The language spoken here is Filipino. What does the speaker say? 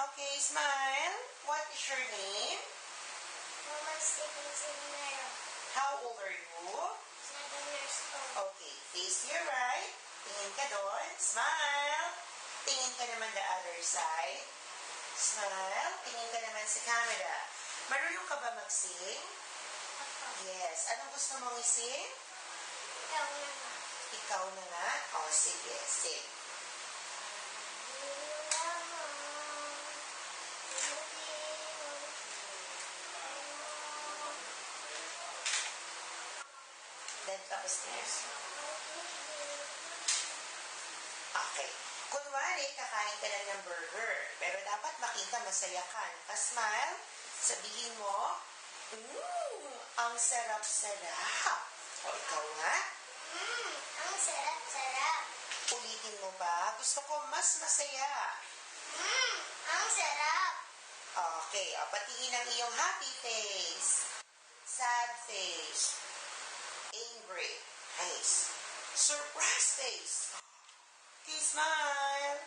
Okay, smile. What is your name? Mama Stevenson Mero. How old are you? 7 years old. Okay, face your right. Tingin ka doon. Smile. Tingin ka naman the other side. Smile. Tingin ka naman sa camera. Marunong ka ba mag-sing? Ako. Yes. Anong gusto mong i-sing? Ikaw na nga. Ikaw na nga. O, sige. Sing. Then, tapos next. Okay. Kunwari, kakain ka lang ng burger. Pero dapat makita masaya ka. Naka-smile. Sabihin mo, ang sarap-sarap. O, ikaw nga. Ang sarap-sarap. Ulitin mo ba? Gusto ko mas masaya. Ang sarap. Okay. O, patingin ang iyong happy face. Sad face. Angry face. Surprise face. Okay, smile.